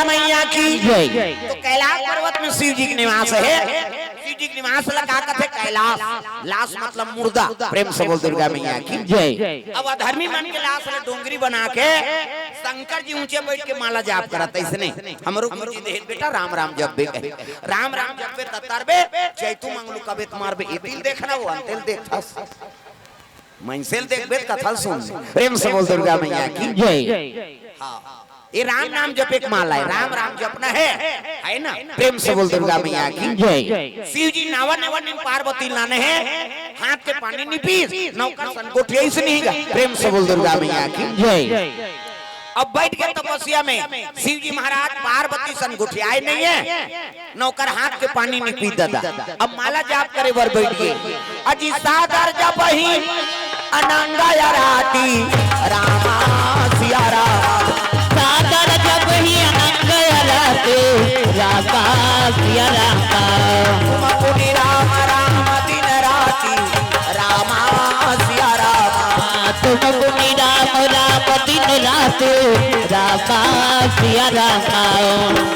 मैया की जय। तो कैलाश पर्वत में शिव जी की निवास है। शिव जी की निवास लगा कथे कैलाश, लाश मतलब मुर्दा। प्रेम से बोल दुर्गा मैया की जय। अब अधर्मी मन के लाश में डोंगरी बना के शंकर जी ऊंचे बैठ के माला जाप करत इसने हमरो गुरुजी दे बेटा राम राम जप बे राम राम जप बे ततारबे चैतु मंगलू कबे तुम्हार बे इतिल देखना वो अंतिल देखथस मनसेल देखबे कथा सुन। प्रेम से बोल दुर्गा मैया की जय। हां ये राम नाम जप एक माला है, राम राम जपना है ना। प्रेम से बोल दुर्गा मैया की जय। शिव जी नावा नावा ने पार्वती लाने हैं, हाथ के पानी नहीं पी नौका संकोठिया से नहीं गा। प्रेम से बोल दुर्गा मैया की जय। अब बैठ गए तपस्या में शिव जी महाराज, पार्वती संगुठियाए नहीं है, नौकर हाथ के पानी नहीं पी दादा। अब माला जाप करे वर बैठ गए अजी सादर जप ही अनंगा राती रामा सिया राम, सादर जप ही अनंगा राती रामा सिया राम, मुनि राम राम दिन राती रामा सिया राम, तुम मुनि राम राम दिन राती रामा सिया राम।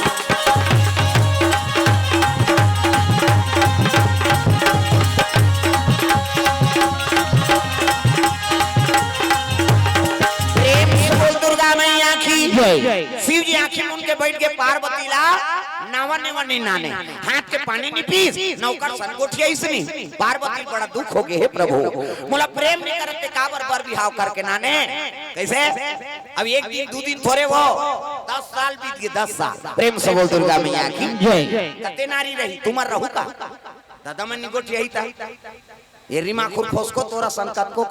शिव जी आंखें मूंद के बैठ के पार्वती ला नावा नेवा नहीं नाने, हाथ के पानी नहीं पी नौकर संकोठिया इसने। पार्वती बड़ा दुख हो गए है प्रभु, मोला प्रेम नहीं करते काबर पर बिहाव करके नाने कैसे। अब एक दिन दो दिन थोड़े वो 10 साल बीत गए 10 साल। प्रेम से बोल दुर्गा मैया की जय। कते नारी रही तुम्हार रहू का दादा मन निगोट यही था ये रिमा खुर फोसको तोरा संकट को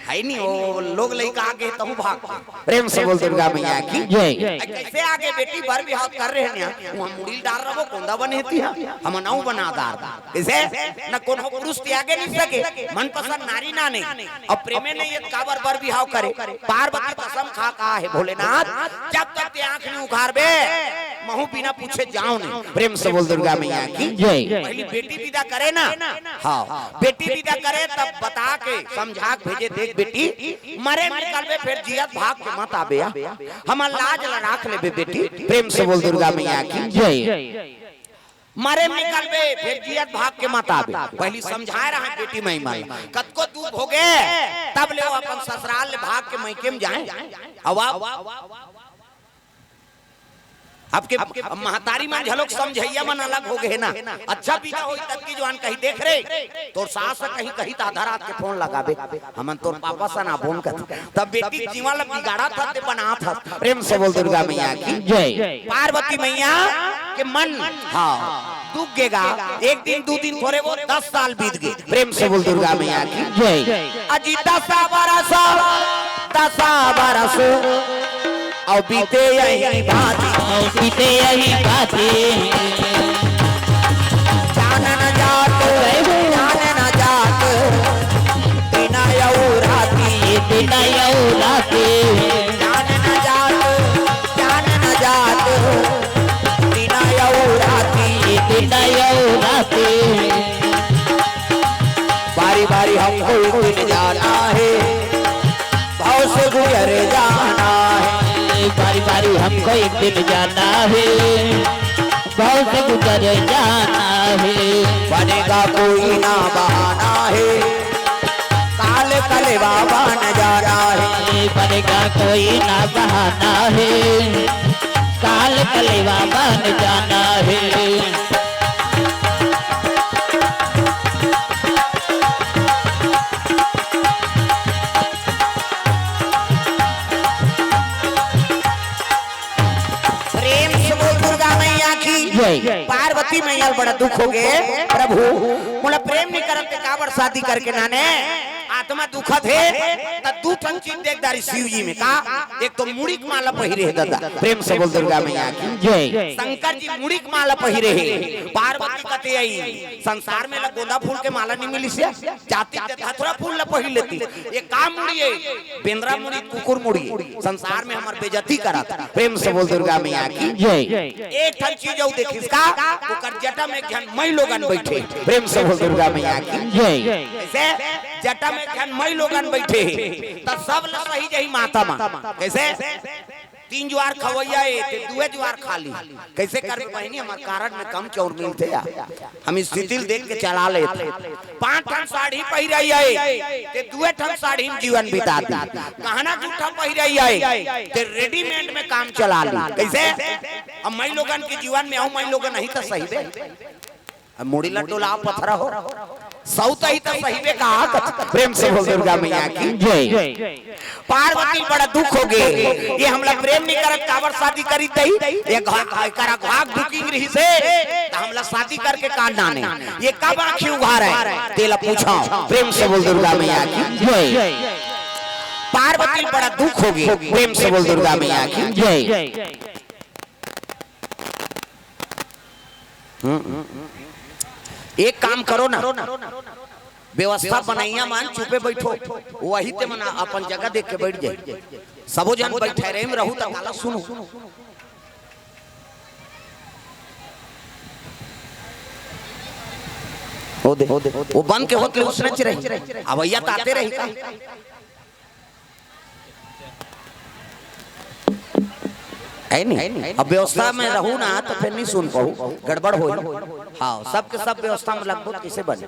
है नहीं वो लोग लइका आगे तहु भाग। प्रेम से बोल दुर्गा मैया की जय। कैसे आगे बेटी भर बिहाव कर रहे हैं हम मुड़ी डाल रहो कोंदा बनेती है हम नौ बनादार कैसे न कोनो पुरुष के आगे नहीं सके मनपसंद नारी ना नहीं। अब प्रेमे ने ये काबर भर बिहाव करे पार्वती कसम खा कहा है भोलेनाथ जब तक ते आंख नहीं उखार बे महू बिना पूछे जाओ नहीं। प्रेम से बोल दुर्गा मैया की जय। पहली बेटी विदा करे ना, हाँ बेटी विदा करे तब बता के समझा के भेजे देख बेटी मरे निकलबे फिर जियत भाग के मत आबे हम लाज राख लेबे बेटी। प्रेम से बोल दुर्गा मैया की जय। मरे निकलबे फिर जियत भाग के मत आबे पहली समझा रहा बेटी मई माई कतको दूर हो गए तब ले अपन ससुराल भाग के मैके में जाए। अब आपके महतारी मां झलक समझैया मन अलग हो गए ना। अच्छा बिना होई तब की जवान कहीं देख रे तोर सास कहीं कहीं आधा रात के फोन लगाबे हमन तोर पापा से ना फोन कर तब बेटी जीवन बिगाड़ा था ते बना था। प्रेम से बोल दुर्गा मैया की जय। पार्वती मैया के मन हां दुख गेगा एक दिन दो दिन थोड़े वो 10 साल बीत गए। प्रेम से बोल दुर्गा मैया की जय। अजी 10 बरस और बीते यही बातें जान न जात बिना यौराती बिना यौराती जान न जात बिना यौराती बिना यौराती। बारी बारी हमको एक दिन जाना है भाव से गुजर जाना है, बारी बारी हमको एक दिन जाना है बहुत से गुजर जाना है। बनेगा कोई ना बहाना है काल कलेवा बन जाना है, बनेगा कोई ना बहाना है काल कलेवा बन जाना है। पार्वती मैया बड़ा दुख हो गए प्रभु मोला प्रेम नहीं करते काबर शादी करके नाने आत्मा दुखत है त दू ठन चीज देखदारी शिव जी में का एक तो मुड़ीक माला पहिरे है दादा। प्रेम से बोल दुर्गा मैया की जय। शंकर जी मुड़ीक माला पहिरे है पार्वती कते आई संसार में गोंदा फूल के माला नहीं मिली से जाति धतुरा फूल ल पहिर लेती ये का मुड़ी है बेंद्रा मुड़ी कुकुर मुड़ी संसार में हमर बेइज्जती करत। प्रेम से बोल दुर्गा मैया की जय। एक ठन चीज औ देखिस का ओकर जटा में जन मई लोगन बैठे। प्रेम से बोल दुर्गा मैया की जय। कैसे जटा में जन मई लोगन बैठे त सब ल सही जही माता मा कैसे 3 ज्वार खवैया ते 2 ज्वार खाली कैसे करके बहनी हमार कारण में कम चौर मिलते या हम स्थिति देख के चला लेते 5 ठन साड़ी पहिराई आए ते 2 ठन साड़ी में जीवन बिताती कहना जूठा पहिराई आए ते रेडीमेड में काम चला ली कैसे अब मई लोगन के जीवन में आऊं मई लोगन नहीं तो सही बे अब मुड़ी लड्डू लाओ पत्थरा हो सौता ही तो सही में कहा प्रेम से बोल दुर्गा मैया की जय पार्वती बड़ा दुख हो गए ये हमला प्रेम नहीं करत काबर शादी करी तई ये करा भाग बुकिंग रही से हमला शादी करके काटना नहीं ये कब आंखें उघार है तेला पूछा प्रेम से बोल दुर्गा मैया की जय पार्वती बड़ा दुख हो गए प्रेम से बोल दुर्गा मैया की जय एक काम करो ना व्यवस्था बनाइया मान चुपे बैठो वही ते मना अपन जगह देख के बैठ जाए सबो जन बैठे रहे में रहू त काला सुनो ओ दे वो बंद के होते उसने रही अब भैया ताते रही का है नहीं अब व्यवस्था में रहू ना तो फिर नहीं सुन पाऊ गड़बड़ हो हाँ सबके सब व्यवस्था में लगभग कैसे बने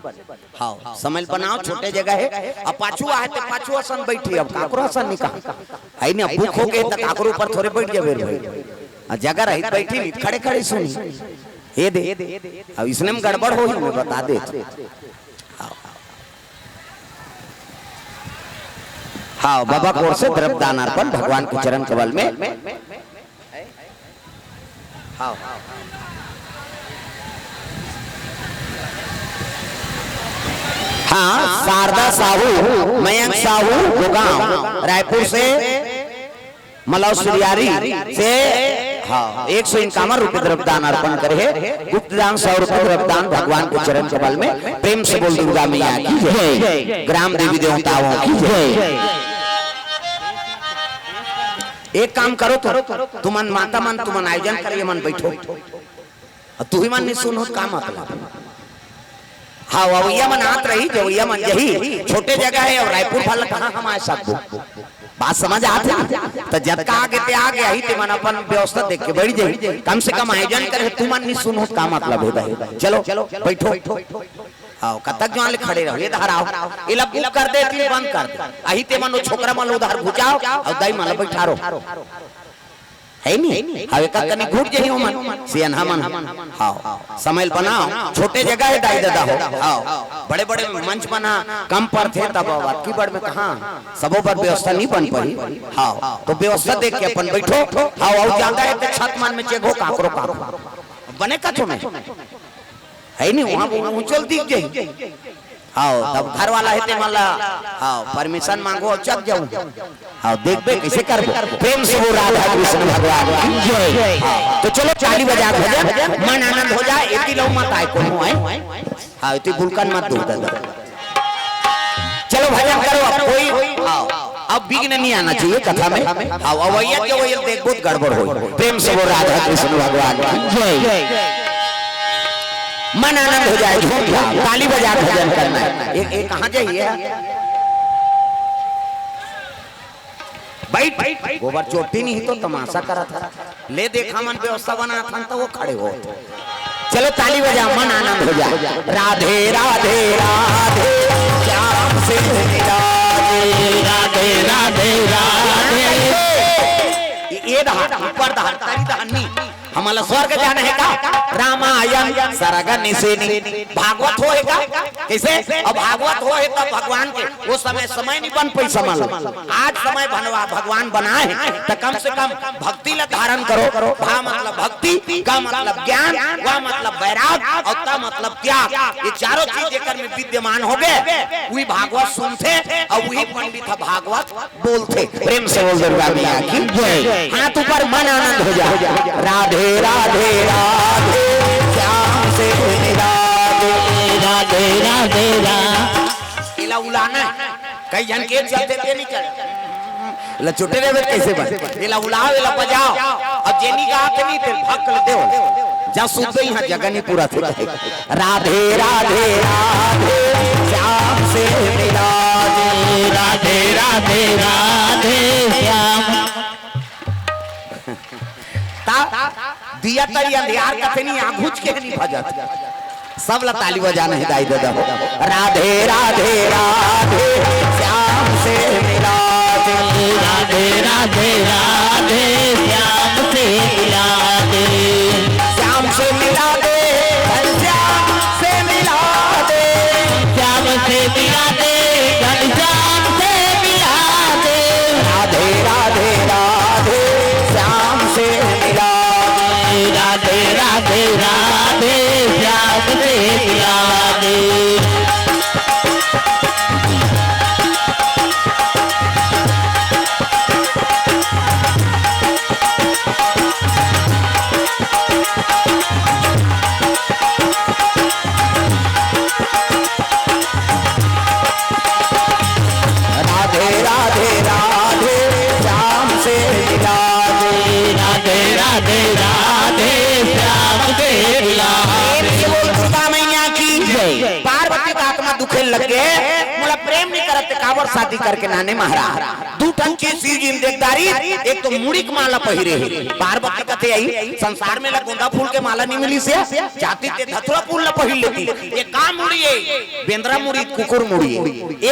हाँ समय बनाओ छोटे जगह है अब पाछू आए तो पाछू आसन बैठी अब काकरो आसन नहीं कहा है नहीं अब भूख हो गए तो काकरो ऊपर थोड़े बैठ जाए जगह रही बैठी खड़े खड़े सुनी ये दे अब इसने में गड़बड़ हो मैं बता दे हाँ बाबा कोर से द्रव्यदान अर्पण भगवान के चरण कमल में हाँ शारदा साहू मयंक साहू गुगांव रायपुर से मलौ सुरियारी से हाँ 151 रुपए द्रव्यदान अर्पण करे गुप्त दान 100 रुपए द्रव्यदान भगवान के चरण कमल में प्रेम से बोल दुर्गा मैया की जय ग्राम देवी देवताओं की जय एक काम करो तो तुमन माता मन तुमन आयोजन करिए मन बैठो तू ही मन नहीं सुनो का मतलब हाँ वैया मन आत रही जो वैया मन यही छोटे जगह है और रायपुर वाला कहाँ हम आए सबको बात समझ आते तो जब का आगे ते आगे आई ते मन अपन व्यवस्था देख के बैठ जाए कम से कम आयोजन करे तू मन नहीं सुनो का मतलब होता है चलो बैठो आओ कब तक जो खड़े रहो ये धाराओ ये लब बुक कर दे ती बंद कर दे अही ते मन छोकरा मन उधार घुचाओ और दाई मन बैठारो है नहीं हवे का कनी घुट जही मन सियन हमन हां समय बनाओ छोटे जगह है दाई दादा हो हां बड़े बड़े मंच बना कम पर थे तब की बड़ में कहां सबो पर व्यवस्था नहीं बन पाई हां तो व्यवस्था देख के अपन बैठो हां और ज्यादा है तो छत मान में चेक हो काकरो बने का तो में है नहीं वहां ऊंचल दिख जाए हाँ तब घर वाला है ते माला हाँ परमिशन मांगो चक जाऊं हाँ देख बे कैसे कर प्रेम से वो राधा कृष्ण भगवान की जय तो चलो 40 बजा भजन मन आनंद हो जाए इतनी लो मत आए कोनो आए हाँ इतनी बुलकन मत दो दादा चलो भजन करो अब कोई अब विघ्न नहीं आना चाहिए कथा में हाँ अवैया जो वही देख बहुत गड़बड़ हो प्रेम से वो राधा कृष्ण भगवान की जय मन आनंद हो जाए ताली बजा भजन करना है एक कहां जाइए बैठ गोबर चोटी नहीं तो तमाशा करा था ले देखा मन व्यवस्था बना था तो वो खड़े हो चलो ताली बजा मन आनंद हो जाए राधे राधे राधे श्याम से राधे राधे राधे ये दहाड़ ऊपर दहाड़ तारी दहानी हमारा स्वर्ग जाना है का रामायण सरगन से भागवत हो है का कैसे अब भागवत हो है तब भगवान के वो समय नहीं बन पाई समझ आज समय बनवा भगवान बनाए तो कम से कम भक्ति ला धारण करो भा मतलब भक्ति का मतलब ज्ञान वा मतलब वैराग और ता मतलब त्याग ये चारों चीज एक में विद्यमान हो गए वही भागवत सुनते और वही पंडित भागवत बोलते प्रेम से बोल दुर्गा मैया की जय हाथ ऊपर मन आनंद हो जाए राधे राधे राधे श्याम से राधे राधे राधे राधे इला उलाना कई जन के चलते थे नहीं चल लचुटे रे कैसे बन इला उलाओ इला बजाओ अब जेनी का हाथ नहीं थे भक्कल देओ जा सुबह यहां जगह नहीं पूरा थे राधे राधे राधे श्याम से राधे राधे राधे राधे श्याम कथा दिया तरी अंधियार कथे नहीं आघुच के नहीं भजत सब ला ताली बजाना हिदाई दे दो राधे राधे राधे श्याम से मिला दे राधे राधे राधे श्याम से मिला दे श्याम से मिला दे श्याम से मिला दे श्याम से मिला दे घनश्याम से मिला दे राधे राधे राधे श्याम से मिला दे राधे राधे राधे श्याम से मिला दे राधे राधे राधे श्याम से मिला दे राधे राधे राधे श्याम से मिला ये बोल दुर्गा मैया की जय। पार्वती का आत्मा दुखे लग गए मोला प्रेम नहीं करते कावर शादी करके नाने महाराज दू ठन चीज शिव जी देखदारी एक तो मुड़ी की माला पहिरे है पार्वती कथे आई संसार में गोंदा फूल के माला नहीं मिली से जाती ते धतुरा फूल ला पहिर लेती ये का मुड़ी है बेंद्रा मुड़ी कुकुर मुड़ी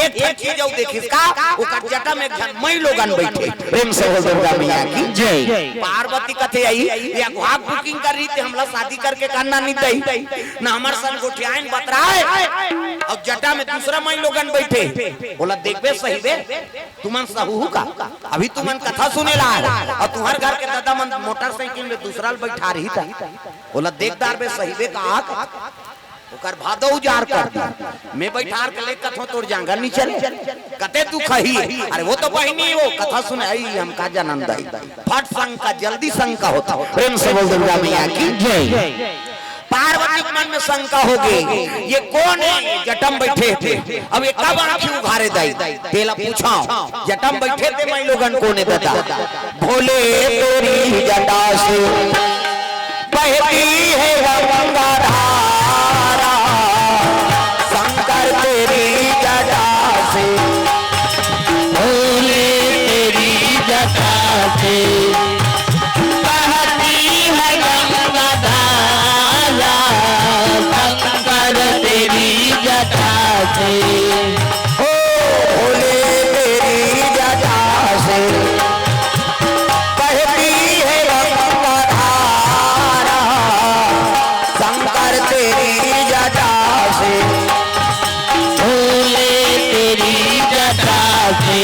एक एक चीज औ देखिस का ओकर जटा में मई लोगन बैठे प्रेम से हो दुर्गा मैया की जय। पार्वती कथे आई या गुहाग बुकिंग कर रही थी हमला शादी करके करना नहीं दई ना हमार सन गोठियाइन बतराए और जटा में दूसरा मई लोगन बैठे बोला देखबे सही बे तुमन सहू का अभी तुमन कथा सुने ला और तुम्हार घर के दादा मन मोटरसाइकिल में दूसरा बैठा रही था बोला देखदार बे सही बे का ओकर भादो उजार कर दिया मैं बैठार के ले कथो तोड़ जांगा नहीं चले कते तू खही अरे वो तो बहिनी वो कथा सुने आई हम का जानन दई फट संग का जल्दी संग का होता प्रेम से बोल दुर्गा मैया की जय। पार्वती के मन में शंका हो गई ये कौन है जटम बैठे थे अब ये कब आंखी उघारे दई तेला पूछा जटम बैठे थे मैं लोगन कोने दादा भोले तेरी जटा से बहती है गंगा धारा शंकर तेरी जटा से भोले तेरी जटा से बहती है गंगा धारा शंकर तेरी जटा से ओ भोले तेरी जटा से बहती है गंगा धारा शंकर तेरी जटा से भोले तेरी जटा से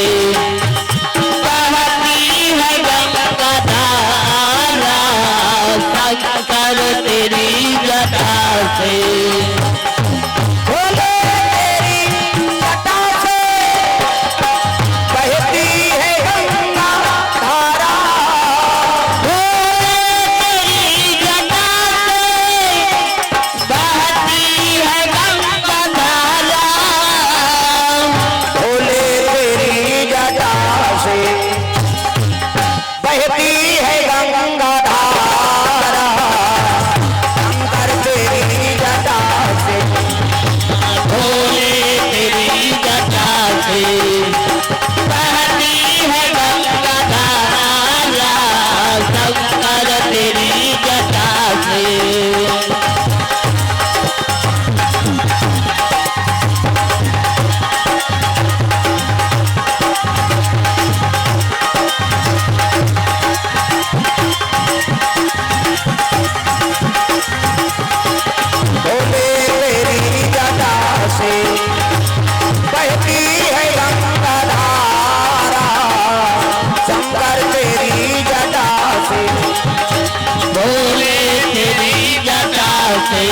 बहती है गंगा धारा शंकर तेरी जटा से भोले तेरी जटा से बहती है गंगा धारा तेरी जटा से बहती है गंगा धारा भोले तेरी जटा से बहती है गंगा धारा शंकर तेरी जटा से भोले तेरी जटा से बहती है गंगा धारा शंकर तेरी जटा से भोले तेरी जटा से बहती है गंगा धारा शंकर तेरी जटा से भोले तेरी जटा से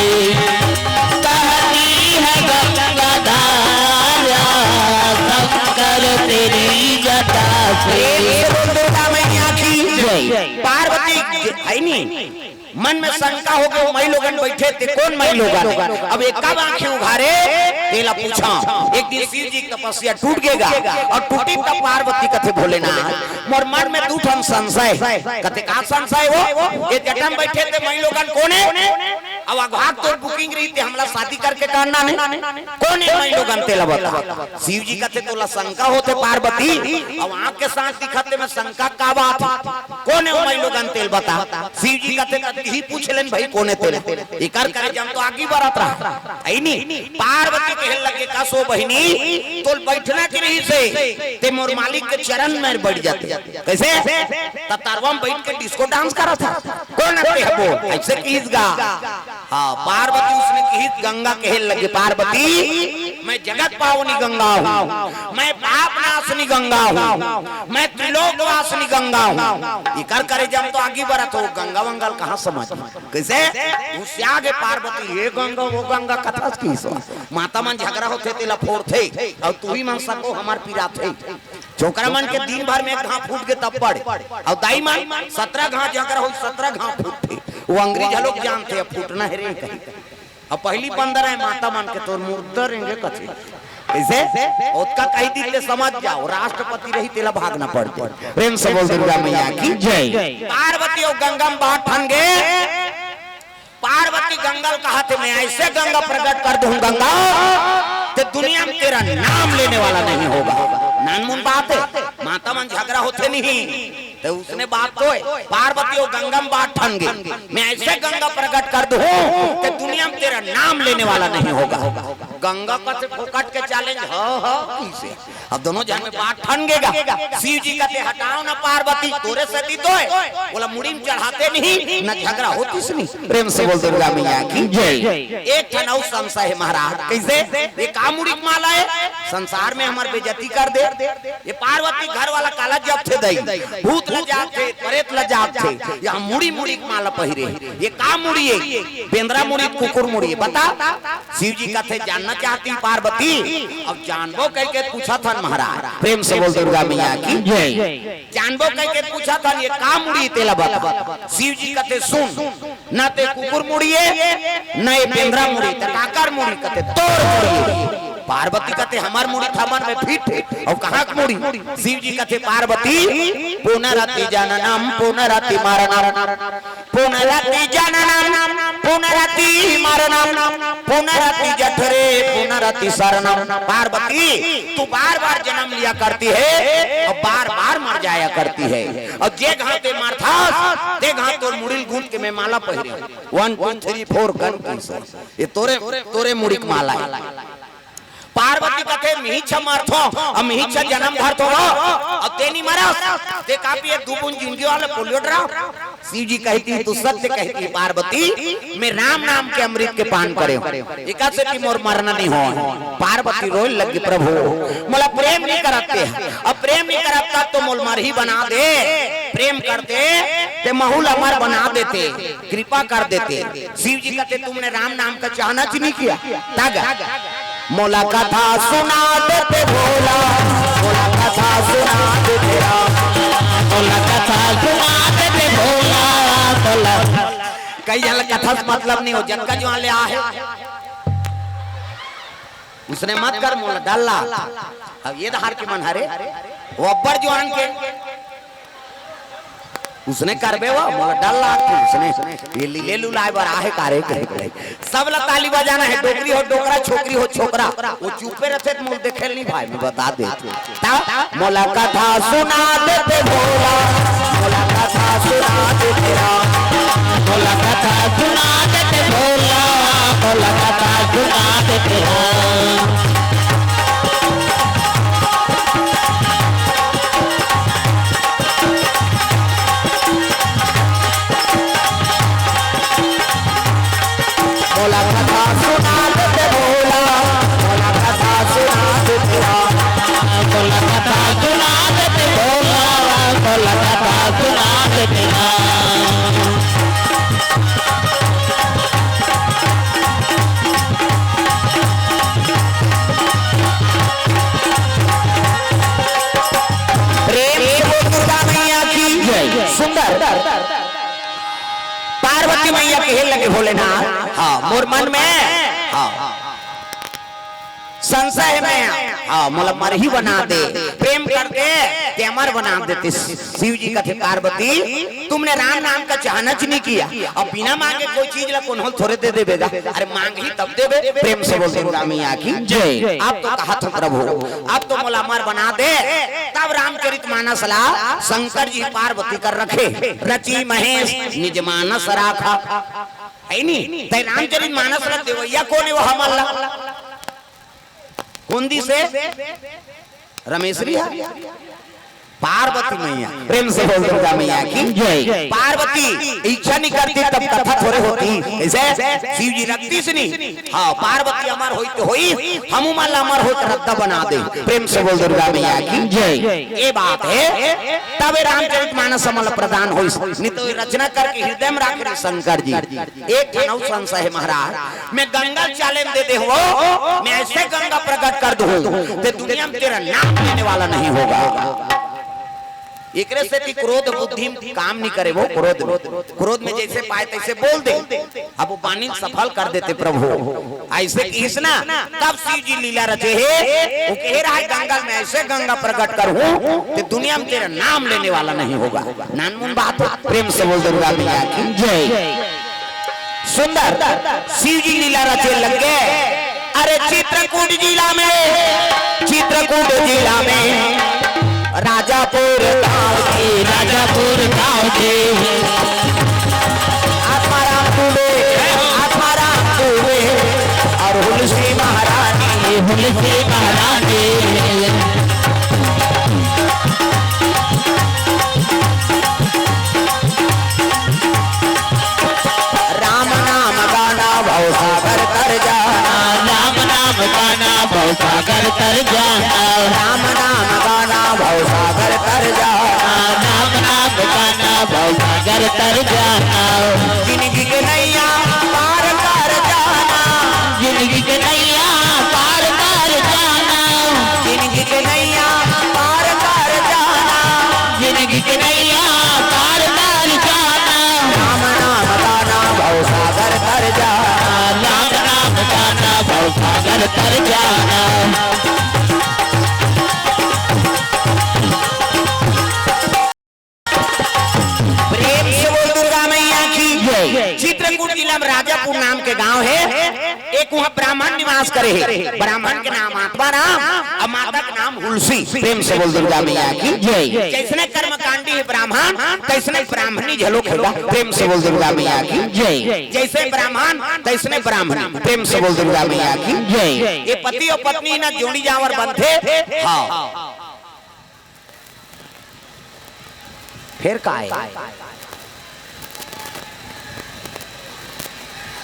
बहती है गंगा धारा शंकर तेरी जटा से दुर्गा मैया की जय। पार्वती है नी मन में शंका हो गई मई लोगन बैठे थे कौन मई लोगन अब एक कब आंखें उघारे तेला पूछा एक दिन शिव जी की तपस्या टूट गएगा और टूटी तब पार्वती कथे भोलेनाथ मोर मन में दूठन संशय कथे का संशय हो ये जटम बैठे थे मई लोगन कौन है अब अघात तो बुकिंग रही थी हमला शादी करके करना नहीं कौन है मैं लोग अंते लबता शिव जी कहते तोला शंका होते पार्वती अब आंख के साथ दिखाते में शंका का बात कौन है मैं लोग अंते बता शिव जी कहते ही पूछ लेन भाई कौन है तेरे इकर करे जम तो आगे बढ़त रहा आई नहीं पार्वती कहने लगे का सो बहिनी तो बैठना की नहीं से ते मोर मालिक के चरण में बैठ जाते कैसे ततारवा में बैठ के डिस्को डांस करा था कौन है वो ऐसे कीज गा हाँ पार्वती उसने कही गंगा कहे लगे पार्वती मैं जगत पावनी गंगा हूँ मैं पाप नाशनी गंगा हूँ मैं त्रिलोक वासनी गंगा हूँ इकर करे जब तो आगे बढ़ा तो गंगा वंगल कहाँ समझ कैसे उससे आगे पार्वती ये गंगा वो गंगा कथा की सो माता मन झगड़ा होते तेला फोड़ थे और तू ही मन सको हमार पीरा थे छोकरा मन के दिन भर में एक घाव फूट के तब पड़े और दाई मन 17 घाव झगड़ा हो 17 घाव फूटते वो अंग्रेज लोग जानते अब फूटना है रे कहीं अब पहली बंदर है माता मान के तो मुर्दा रहेंगे कच्चे कैसे उसका कहीं दिन ले समझ जाओ राष्ट्रपति रही तेला भागना पड़ता प्रेम से बोल दुर्गा मैया की जय पार्वती और गंगा में बात ठन गए पार्वती गंगा कहा थे मैं ऐसे गंगा प्रकट कर दूं गंगा तो दुनिया में तेरा नाम लेने वाला नहीं होगा नानमुन बात है माता मन झगड़ा होते नहीं तो उसने बात तो पार्वती और गंगा में बात ठन गई मैं ऐसे गंगा प्रकट कर दूं कि दुनिया में तेरा नाम लेने वाला नहीं होगा गंगा का फोकट के चैलेंज अब दोनों जन में बात ठन गेगा शिव जी कहते हटाओ ना पार्वती तोरे से दी तो है बोला मुड़ी में चढ़ाते नहीं न झगड़ा होती सुनी प्रेम से बोल दुर्गा मैया की जय एक ठनौ संशय है महाराज कैसे ये का मुड़ी माला है संसार में हमार बेइज्जती कर दे ये पार्वती घर वाला काला जब थे दई भूत लजात थे प्रेत लजात थे यहाँ मुड़ी मुड़ी माला पहिरे ये का मुड़ी है बेंद्रा मुड़ी कुकुर मुड़ी बता शिव जी कहते जानना चाहती पार्वती अब जानबो कह के पूछा था महाराज प्रेम से बोल दुर्गा मैया की जय जानबो कह के पूछा था ये का मुड़ी तेला बता शिव जी कहते सुन न ते कुकुर मुड़ी है न ये बेंद्रा मुड़ी ते काकर मुड़ी कहते तोर मुड़ी पार्वती कहते हमार मुड़ी थामन में फिट और कहाँ मुड़ी शिव जी कहते पार्वती पुनरति जननम पुनरति मरणम पुनरति जननम पुनरति मरणम पुनरति जठरे पुनरति शरणम पार्वती तू बार बार जन्म लिया करती है और बार बार मर जाया करती है और जे घाते मारथा ते घात तोर मुड़िल गूंथ के मैं माला पहिरे 1 2 3 4 गन ये तोरे तोरे मुड़ी की माला है पार्वती कहते मिहिच मरथो और मिहिच जन्म धरथो और तेनी मरस ते कापी एक दूबुन जिंदगी वाले पोलियो ड्रा शिव जी कहती तू सत्य कहती पार्वती मैं राम नाम के अमृत के पान करे एका से कि मोर मरना नहीं हो पार्वती रोए लगी प्रभु मोला प्रेम नहीं करते अब प्रेम नहीं करता तो मोल मर ही बना दे प्रेम करते ते महूल अमर बना देते कृपा कर देते शिव जी कहते तुमने राम नाम का चाहना नहीं किया तागा मोला कथा सुना देते भोला मोला कथा सुना देते मोला कथा सुना देते भोला मोला कई जन कथा मतलब नहीं हो जनका जो ले आहे उसने मत कर मोला डल्ला अब ये धार के मन हरे वो अब्बर जवान के उसने करबे वो मोला डल्ला उसने ये ले लू लाए बर आहे कारे करे सब ला ताली बजाना है डोकरी हो डोकरा छोकरी हो छोकरा वो चुपे रहते तो मुझे देखे नहीं भाई मैं बता दे मोला कथा सुना देते भोला मोला कथा सुना देते मोला कथा सुना देते भोला मोला कथा सुना देते मोला कथा सुना देते भोला मोला कथा सुना देते मोला कथा सुना देते भोला मोला कथा सुना देते प्रेम से दुर्गा मैया की जय सुंदर पार्वती मैया कहे लगे भोलेनाथ हाँ मोर मन में हाँ संशय में हाँ मतलब मर ही बना दे, प्रेम करते ते अमर बना देते। शिव जी कहते पार्वती तुमने राम नाम का चाहनच नहीं किया, अब बिना मांगे कोई चीज ला कौन थोड़े दे देगा, अरे मांग ही तब देवे। प्रेम से बोलते रामिया की जय। अब तो कहा था प्रभु अब तो मोला अमर बना दे, तब रामचरित मानस ला शंकर जी पार्वती कर रखे, रची महेश निज मानस राखा है नी। ते रामचरित मानस ला देवैया कौन है वो हमला कुंदी से रमेश रिहा पार्वती मैया। प्रेम से बोल दुर्गा मैया की जय। पार्वती इच्छा नहीं करती तब कथा थोड़े होती, ऐसे शिव जी रखती से नहीं। हाँ पार्वती अमर होई तो होई, हम माला अमर हो तो रद्दा बना दे। प्रेम से बोल दुर्गा मैया की जय। ये बात है तब रामचरितमानस अमल प्रदान होई, नहीं तो रचना करके हृदय में रख रहे शंकर जी। एक अनौ संशय है महाराज, मैं गंगा चैलेंज दे दे हो, मैं ऐसे गंगा प्रकट कर दूं ते दुनिया में तेरा नाम लेने वाला नहीं होगा। एक से कि क्रोध बुद्धि काम नहीं करे, वो क्रोध में जैसे पाए तैसे बोल दे, अब वो पानी सफल कर देते प्रभु। ऐसे किसना तब शिव जी लीला रचे है, वो कह रहा है गंगा में ऐसे गंगा प्रकट करूं तो दुनिया में तेरा नाम लेने वाला नहीं होगा। नानमुन बात हो। प्रेम से बोल दुर्गा मैया की जय। सुंदर शिव जी लीला रचे लग गए। अरे चित्रकूट जिला में, चित्रकूट जिला में राजापुर गांव के, राजापुर गांव के आत्माराम दुबे, आत्माराम दुबे और हुलसी महारानी, हुलसी महारानी। राम नाम गाना भव सागर तर जाना, राम नाम गाना भव सागर तर जाना, राम नाम गाना भव सागर तर जाना, राम नाम गाना भव सागर तर जाना। जिंदगी के नैया पार कर जाना, जिंदगी के नैया पार कर जाना, जिंदगी के नैया पार कर जाना, जिंदगी के नैया पार कर जाना। राम नाम गाना भव सागर तर जाना, राम नाम गाना भव सागर तर जाना। प्रेम से बोल दुर्गा मैया की। चित्रकूट जिला में राजापुर नाम के गांव है, एक वहाँ ब्राह्मण निवास करे है। ब्राह्मण के नाम आत्माराम और माता का नाम हुलसी। प्रेम से बोल दुर्गा मैया की जय। जैसने कर्मकांडी है ब्राह्मण तैसने ब्राह्मणी झलोकेगा। प्रेम से बोल दुर्गा मैया की जय। जैसे ब्राह्मण तैसने ब्राह्मणी। प्रेम से बोल दुर्गा मैया की जय। ये पति और पत्नी ना जोड़ी जावर बनते। हाँ फिर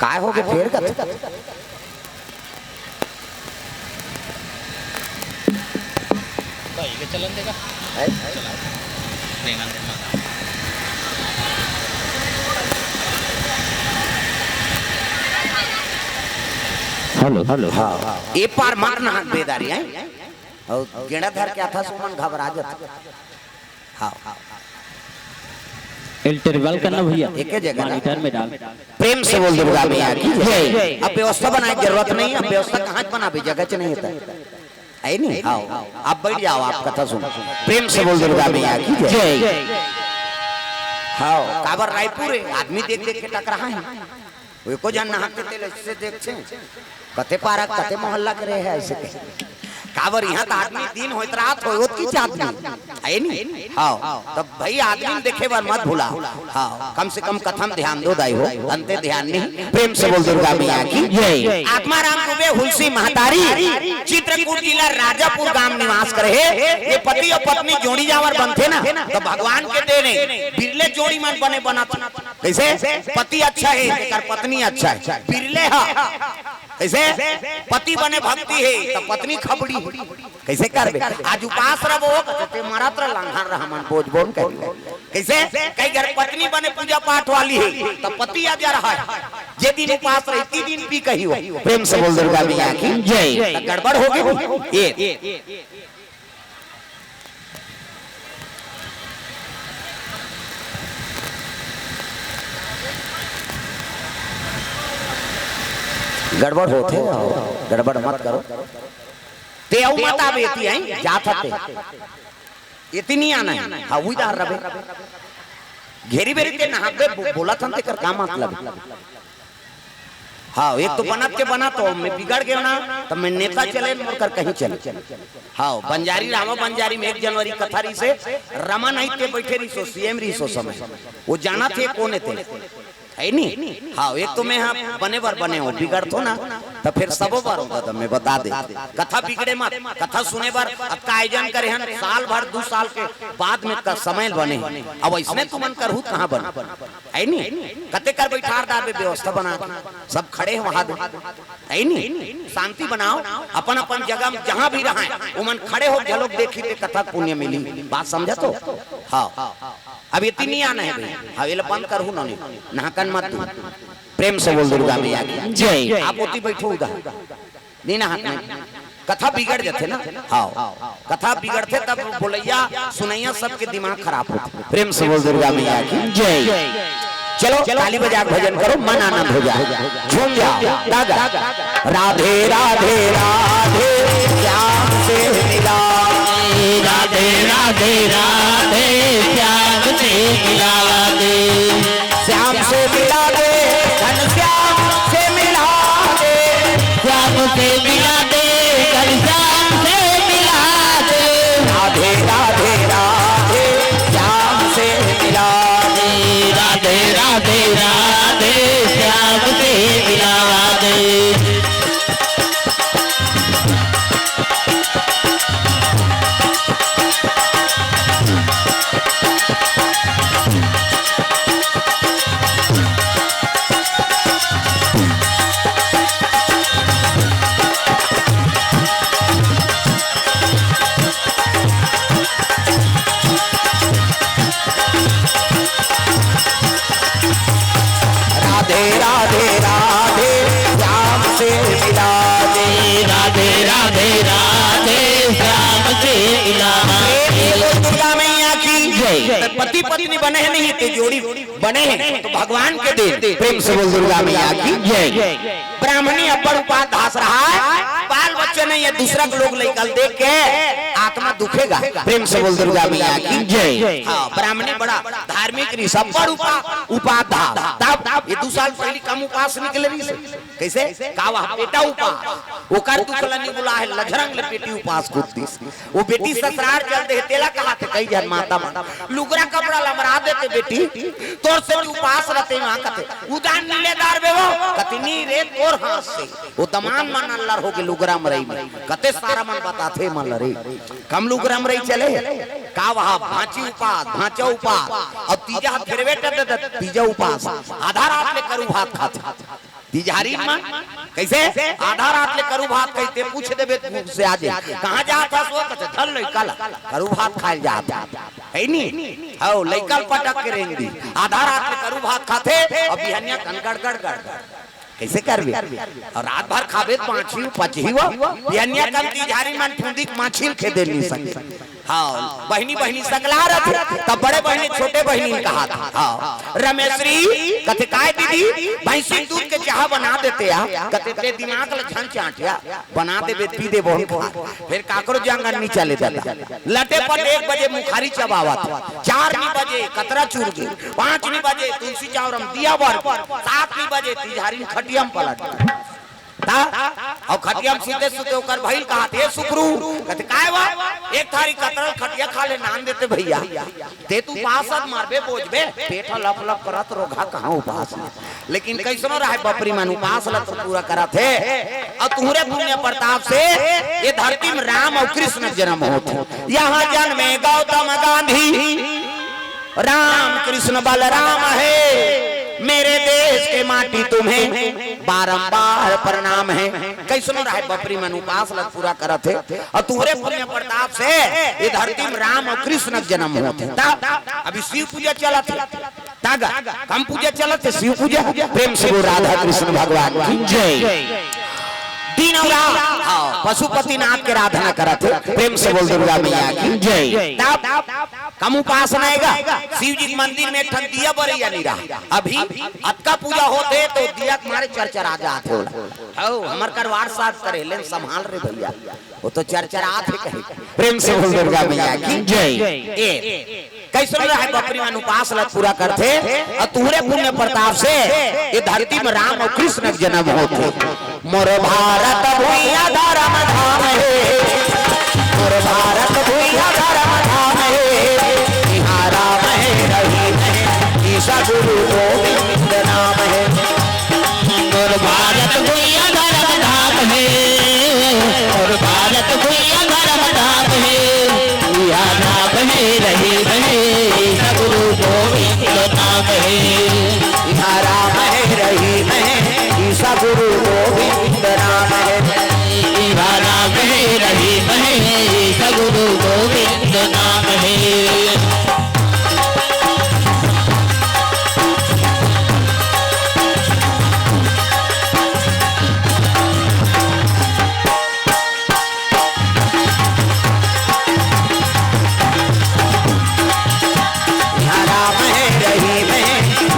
काय हो गए फिर चलन देगा हेलो हेलो हाँ ये पार मारना बेदारी है और गेड़ा धर क्या था सुमन घबरा जाता। हाँ इंटरवल करना भैया, एक जगह मॉनिटर में डाल। प्रेम से बोल दुर्गा मैया की जय। अब व्यवस्था बनाने की जरूरत नहीं, अब व्यवस्था कहाँ बना भी जगह च नहीं होता है नहीं। आओ आप बैठ जाओ, आप कथा सुनो। प्रेम से बोल दुर्गा मैया की जय। हाँ काबर रायपुर आदमी देख देख के टक रहा है, वो को जान नहाते तेल ऐसे देखते कथे पारा कथे मोहल्ला करे है ऐसे काबर यहाँ तो आदमी दिन होत रात हो की आदमी है नहीं। हाँ तब भाई आदमी देखे बार मत भूला। हाँ कम से कम कथम ध्यान दो दाई हो, अंते ध्यान नहीं। प्रेम से बोल दुर्गा मैया की जय। आत्माराम दुबे हुलसी महतारी चित्रकूट जिला राजापुर गांव निवास करे है। ये पति और पत्नी जोड़ी जावर बनते ना तो भगवान के देने बिरले जोड़ी मन बने बना। कैसे पति अच्छा है कर पत्नी अच्छा है, बिरले कैसे पति बने भक्ति है तो पत्नी खबड़ी कैसे करबे। आज उपास रहो ते मरत लंघन रहमन बोझ बोल कैसे कई घर पत्नी बने पूजा पाठ वाली है तो पति आ जा रहा है, जे दिन उपास रही ती दिन भी कही हो। प्रेम से बोल दुर्गा मैया की जय। गड़बड़ हो गई ये गड़बड़ होते, गड़बड़ मत करो। ते औ मत आवे इति हैं जात हते इतनी आना है हाँ वही दार रबे घेरी बेरी ते नहाबे बोला था ते कर का मतलब हाँ एक तो बनत के बना तो मैं बिगड़ गया ना तो मैं नेता चले मोर कर कहीं चले हाँ बंजारी रामा बंजारी में 1 जनवरी कथारी से रमा नहीं ते बैठे रही सो सीएम रही सो समय वो जाना थे कौन थे है नहीं हाँ एक तो मैं हाँ बने बार बने हो बिगड़ तो ना तो फिर सब बार होगा तो मैं बता दे कथा बिगड़े मत कथा सुने बार अब का आयोजन करे हैं साल भर 2 साल के बाद में का समय बने अब इसमें तुम मन कर कहाँ बन है नहीं कते कर बैठार दार व्यवस्था बना सब खड़े हैं वहां है नहीं शांति बनाओ अपन अपन जगह जहाँ भी रहा वो मन खड़े हो झलक देखी थे कथा पुण्य मिली बात समझा तो हाँ अब इतनी नहीं आना है भाई हाँ ये बंद कर हूँ नहाकन मत प्रेम से बोल दुर्गा मैया की जय आप होती बैठो उधर नहीं ना कथा बिगड़ जाते ना हाँ कथा बिगड़ते तब बोलैया सुनैया सबके दिमाग खराब होते प्रेम से बोल दुर्गा मैया की जय चलो ताली बजा भजन करो मन आनंद हो जाए झूम जाओ राधे राधे राधे श्याम से मिला राधे राधे राधे श्याम से मिला दे श्याम से मिला दे धन श्याम से मिला दे श्याम से मिला दे कल श्याम से मिला दे राधे राधे राधे श्याम से मिला दे राधे राधे राधे श्याम से मिला दे राधे राधे श्याम से मिला दे राधे राधे राधे श्याम से मिला दुर्गा मैया की जय पति पत्नी बने हैं नहीं तो जोड़ी बने हैं तो भगवान के दे प्रेम से बोल दुर्गा मैया की जय ब्राह्मणी अब्बड़ उपास धास रहा है बाल बच्चे ने ये दूसरा लोग लेकर देख के आत्मा दुखेगा प्रेम से बोल दुर्गा मैया की जय हाँ ब्राह्मणी बड़ा धार्मिक रही सब बड़ उपास ये 2 साल पहले कम उपास निकले रही कैसे कावा बेटा उपास ओकर दुखला नहीं बोला है लझरंग ले बेटी उपास करती वो बेटी ससुराल चल दे तेला कहा थे कई जन माता लुगरा कपड़ा लमरा देते बेटी तोर से उपास रहते वहां कते उदान नीलेदार बेवो कतनी रे तोर हाथ से वो तमाम मन अल्लाह हो के लुगरा मरई में कते सारा मन बताथे मन रे कम लुगरा मरई चले का वहां भांची उपास भांचा उपास अब तीजा फिरवे तीजा उपास आधा रात ले करू भात खाते तिजहारी मन कैसे आधा रात ले करू भात कहते पूछ देबे से आज कहां जाता सो कहते चल ले कल करू भात खाए जाता है नी हां लइकल पटक के रेंगी आधा रात ले करू भात खाते और बिहनिया कनगड़ गड़ कैसे करबे और रात भर खाबे पांची पचहीवा बिहनिया कन तिजहारी मन फुंदी माछिल खे देनी संग हाँ बहनी बहनी सगला रहे तब बड़े बहनी छोटे बहनी ने कहा था हाँ रमेश्वरी कथे काय दीदी भैंसी दूध के चाह बना देते आ कथे ते दिमाग ल झन चाटिया बना दे पी दे बहुत खा फिर काकरो जंगल नहीं चले जाता लटे पर 1 बजे मुखारी चबावत 4 बजे कतरा चूर 5 बजे तुलसी चावरम दिया बर 7 बजे तिजहारी खटियम पलट और खटिया सुते सुते ओकर भइल कहा थे सुकरू कहते काय वा एक थारी कतरल खटिया खा ले नान देते भैया ते तू पासत मारबे बोझबे पेट लप लप करत रोगा कहां उपास लेकिन कैसनो रहे बपरी मन उपास ल तो पूरा करत है और तुहरे पुण्य प्रताप से ये धरती में राम और कृष्ण जन्म होते यहां जन्मे गौतम गांधी राम कृष्ण बलराम है मेरे देश के माटी तुम्हें बारंबार प्रणाम है कैसनो रहे बपरी मन उपास लग पूरा करत है और तुम्हारे पुण्य प्रताप से ये धरती में राम और कृष्ण जन्म होते अभी शिव पूजा चलत है तागा हम पूजा चलत है शिव पूजा प्रेम से वो राधा कृष्ण भगवान की जय दिन और रात पशुपति नाथ के आराधना करत है प्रेम से बोल दुर्गा मैया की जय कम उपासना आएगा शिव जी मंदिर में ठन दिया बरैया नहीं रहा अभी अतका पूजा होते तो दिया तुम्हारे चरचरा जाते हो हमर करवार साथ करे लेन संभाल रे भैया वो तो चरचरात है कहीं। प्रेम से बोल दुर्गा मैया की जय। कैसे रहा है बकरी में उपास लग पूरा करते और तुहरे पुण्य प्रताप से ये धरती में राम और कृष्ण के जन्म होते। मोर भारत भूइया धर्म धाम है, मोर भारत भूइया धर्म धाम है, यहाँ राम है रहीम है, ईसा गुरु गोविंद नाम है। मोर भारत भूइया धर्म धाम है, मोर भारत भूइया धर्म धाम है, यहाँ राम है रहीम है, गुरु गोविंद नाम है। यहाँ राम है रहीम है, ईसा गुरु गोविंद नाम है। यहाँ राम है रहीम है, गुरु गोविंद नाम है।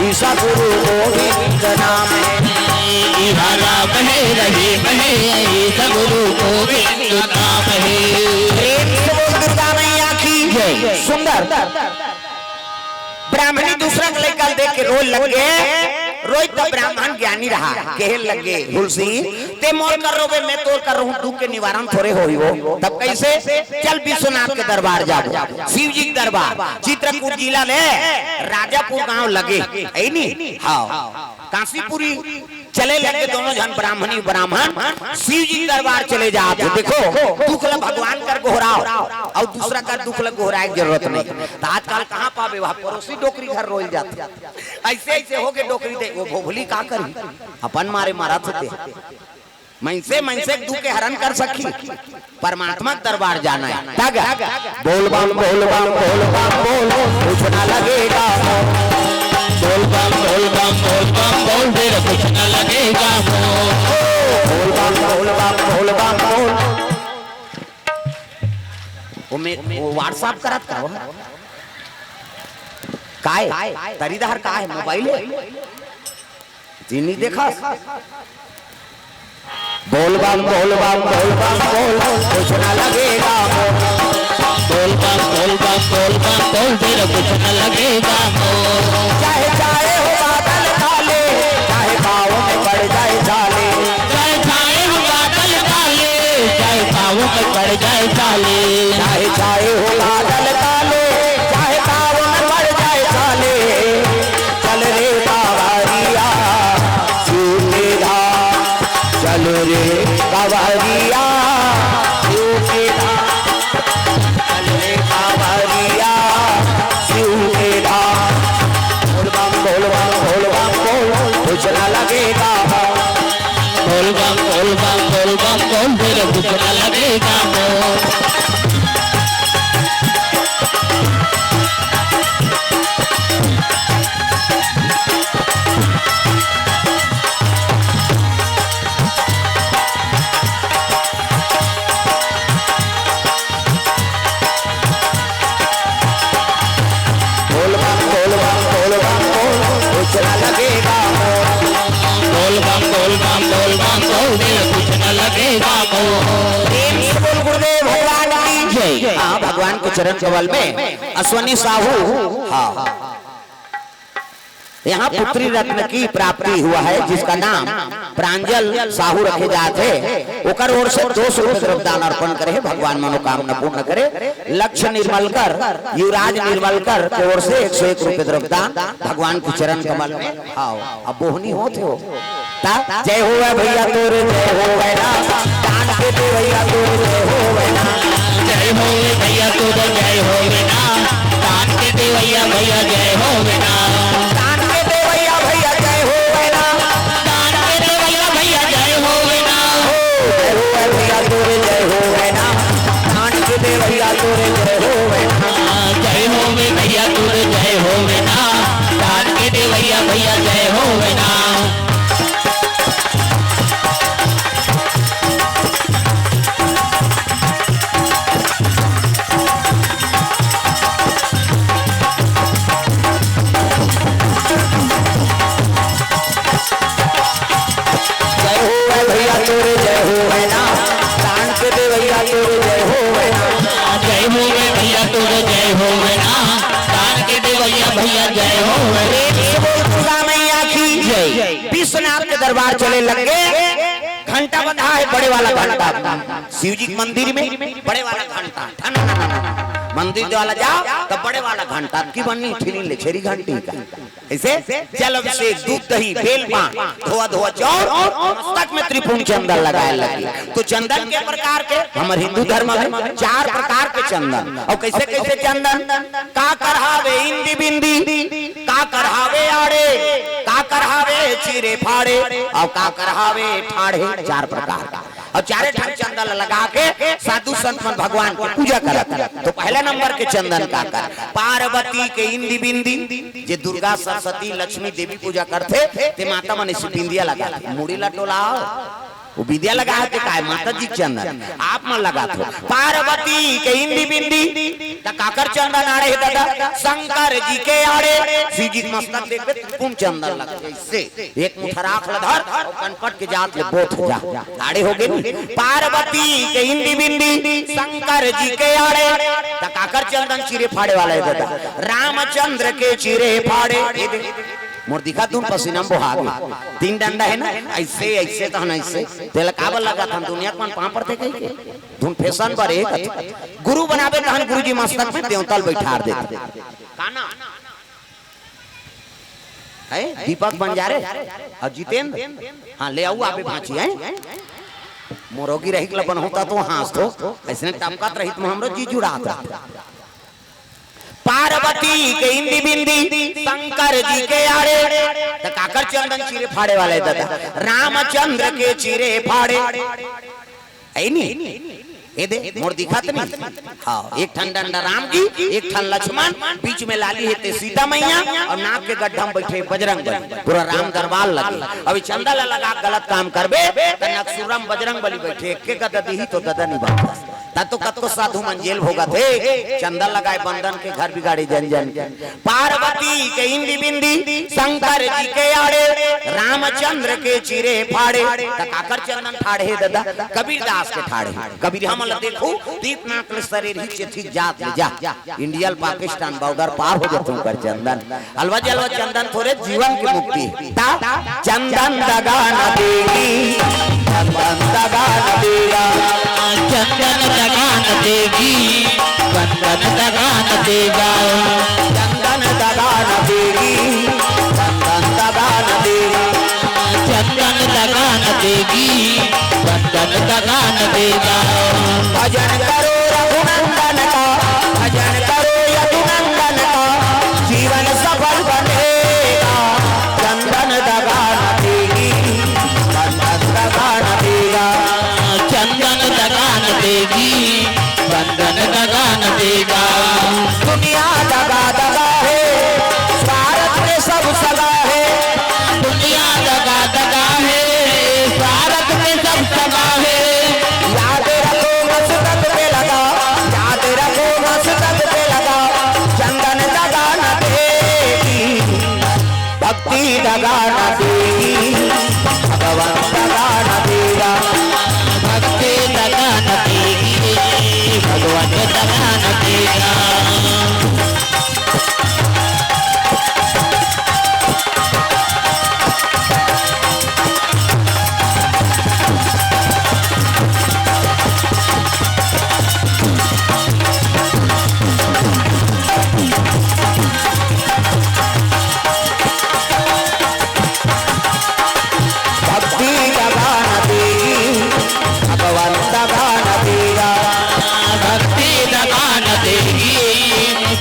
ईसा गुरु गोविंद नाम है। यहाँ राम है रहीम है, ईसा गुरु गोविंद नाम है। प्रेम से बोल दुर्गा मैया की जय। सुंदर ब्राह्मणी दूसरा के लेकर देख के रोज लग गए। रोज तो ब्राह्मण ज्ञानी रहा, कहे लगे तुलसी ते मोल कर रोबे मैं तोड़ कर रहूं, दुख के निवारण थोड़े होई हो। तब कैसे चल विश्वनाथ के दरबार जाओ, शिव जी के दरबार, चित्रकूट जिला ले राजापुर गांव लगे है नी। हाँ काशीपुरी चले लगे दोनों जन ब्राह्मणी ब्राह्मण शिव जी दरबार चले जाते। देखो दुख ल भगवान कर गोहराओ और दूसरा कर दुख ल गोहराए की जरूरत नहीं। तो आजकल कहाँ पावे वहाँ पड़ोसी डोकरी घर रोल जाते। ऐसे ऐसे हो गए डोकरी दे वो भोभली का करी अपन मारे मारा थे। मनसे दुख के हरण कर सकी, परमात्मा दरबार जाना है। बोल बम बोल बम बोल बम बोल कुछ ना लगेगा, बोल बम बोल बम बोल बम बोल फिर कुछ न लगेगा। बोल बम बोल बम बोल बम बोल। वो व्हाट्सएप करत का काय तरीदार का है मोबाइल जीनी देखा। बोल बम बोल बम बोल बम बोल कुछ ना लगेगा, बोल बम बोल बम बोल बम बोल फिर कुछ न लगेगा। चाहे चाहे हो बादल काले, चाहे पाँव में पड़ जाए छाले, चाहे छाए हो बादल काले, चाहे पाँव में पड़ जाए छाले, चाहे चाहे हो बादल काले, चाहे पाँव में पड़ जाए छाले। चल रे कावरिया शिव के धाम, चल रे कावरिया शिव के धाम, चल रे कावरिया शिव के धाम। बोल बम बोल बम बोल बम बोल कुछ ना लगेगा, बोल बम बोल बम बोल बम बोल फिर कुछ न लगेगा। बोल बम बोल बम बोल बम बोल कुछ ना लगेगा, बोल बम बोल बम बोल बम बोल फिर कुछ न लगेगा। प्रेम से बोल गुरुदेव भगवान की जय। हाँ भगवान के चरण कमल में अश्वनी साहू हाँ यहाँ पुत्री रत्न की प्राप्ति हुआ है, जिसका नाम प्रांजल साहू रखे जाते। ओकर ओर से 200 रुपए द्रव्यदान अर्पण करे, भगवान मनोकामना पूर्ण करे। लक्ष्य निर्मलकर युवराज निर्मलकर के ओर से 101 रुपए द्रव्यदान भगवान के चरण कमल में। आओ अब बोहनी होते हो जय हो भैया तोरे जय हो भैया, दान के दे भैया तोरे जय हो भैया, जय हो भैया तोरे जय हो बिना, दान के दे भैया भैया जय हो बिना, दान के दे भैया भैया जय हो भैया, दान के दे भैया भैया जय हो बिना, जय हो भैया तोरे जय हो भैया, दान के दे भैया तोरे जय हो भैया, जय हो भैया तोरे जय हो बिना, दान के दे भैया भैया जय हो बिना। जय हो दुर्गा मैया की जय। विश्वनाथ के दरबार चले लगे, घंटा बंधा है बड़े वाला घंटा शिव जी के मंदिर में, बड़े वाला घंटा मंदिर वाला जाओ तो बड़े वाला घंटा की बनी ठिनी ले छेरी घंटी का ऐसे जल अभिषेक दूध दही बेल पान धोआ धोआ चौर मस्तक में त्रिपुंड चंदन लगाए लगी। तो चंदन के प्रकार के हमारे हिंदू धर्म में 4 प्रकार के चंदन, और कैसे कैसे चंदन का करहावे इंदी बिंदी, का करहावे आड़े, का करहावे चीरे फाड़े, और का करहावे ठाड़े, 4 प्रकार का। और 4 ठाड़ चंदन लगा के साधु संत मन भगवान की पूजा करत। तो पहला नंबर के चंदन का कर पार्वती के इंदी बिंदी, जे दुर्गा सरस्वती लक्ष्मी देवी पूजा करते ते माता मन से बिंदिया लगा मुड़ी लटोलाओ वो विद्या लगा के काय माता जी चंदन आप मन लगा थो। पार्वती के इंदी बिंदी त काकर चंदन आड़े दादा शंकर जी के आड़े शिव जी मस्तक देखबे तुम चंदन लगा जैसे एक मुठा राख लधर और कनपट के जात ले बोथ जा आड़े हो गए। पार्वती के इंदी बिंदी शंकर जी के आड़े त काकर चंदन चिरे फाड़े वाला है दादा रामचंद्र के चिरे फाड़े। मोर दिखा तुम पसीना बहा गए 3 डंडा है ना ऐसे ऐसे तो ना ऐसे तेल काबल लगा था दुनिया कौन पां पर थे कहीं के धुन फैशन पर एक गुरु बनावे तहन गुरुजी मस्तक में देवतल बैठार देते काना है दीपक बंजारे और जितेंद्र हां ले आओ आपे भांची है मोरोगी रही के बन होता तो हां तो ऐसे टमकत रही तो हमरो जी जुड़ात रहा। पार्वती के इंदी बिंदी शंकर जी के आड़े तो काकर चंदन चिरे फाड़े वाले दादा रामचंद्र के चिरे फाड़े ऐ नहीं ये दे मोर दिखात नहीं। हाँ एक ठन डंडा राम जी एक ठन लक्ष्मण बीच में लाली है ते सीता मैया और नाक के गड्ढा में बैठे बजरंग बली पूरा राम दरबार लगे। अभी चंदा लगा गलत काम करबे तो नक्सुरम बजरंग बली बैठे एक के गदा दी तो गदा नहीं बनता तो कतो साधु मन जेल भोगा थे चंदा लगाए बंधन के घर बिगाड़ी जन जन। पार्वती के इंदी बिंदी शंकर जी के आड़े रामचंद्र के चिरे फाड़े तो काकर चंदन ठाड़े दादा कबीर दास के ठाड़े कबीर हम देखो दीप नाक शरीर ही ठीक जात ले जा इंडिया पाकिस्तान बॉर्डर पार हो जाते कर चंदन अलवा जलवा चंदन थोड़े जीवन की मुक्ति चंदन दगा न देगी चंदन दगा न देगा चंदन दगा न देगी चंदन दगा न देगा चंदन दगा न देगी चंदन दगा न देगी चंदन दगा न देगी चंदन दगा न देगा। भजन करो रघुनंदन का भजन करो यदुनंदन का जीवन सफल बनेगा चंदन दगा न देगी चंदन दगा न देगा चंदन दगा न देगी चंदन दगा न देगा। दुनिया दगा दगा है स्वार्थ में सब सगा है दुनिया दगा दगा है स्वार्थ में सब सगा है। याद रखो मस्तक पे लगा याद रखो मस्तक पे लगा चंदन दगा न देगी भक्ति दगा न देगी भगवान दगा न देगा भक्ति दगा न देगी भगवान दगा न देगा।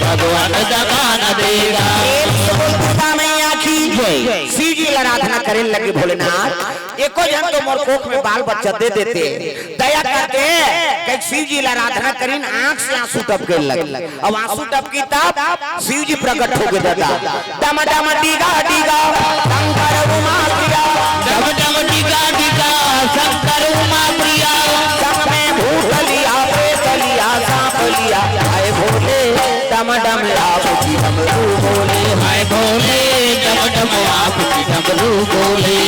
भगवान दगा न देगा। शिव जी आराधना करे लगे भोलेनाथ एको जन तो मोर कोख में बाल बच्चा दे देते दया करके कई शिव जी आराधना करीन आंख से आंसू टपके लगे अब आंसू टपकी तब शिव जी प्रकट हो गए दादा डम डम डीगा डीगा शंकर उमा प्रिया डम डम डीगा डीगा शंकर उमा प्रिया संग में भूत लिया प्रेत लिया सांप लिया आए भोले डम डम आप की डमरू बोले हाय भोले डम डम आपकी डमरू बोले।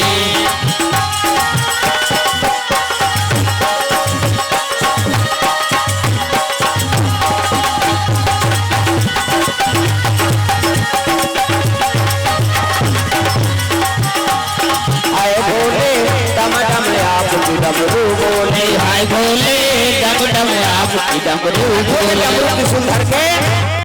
डमरू बोले हाय भोले डम डम आपकी डमरू बोले डमरू की सुन करके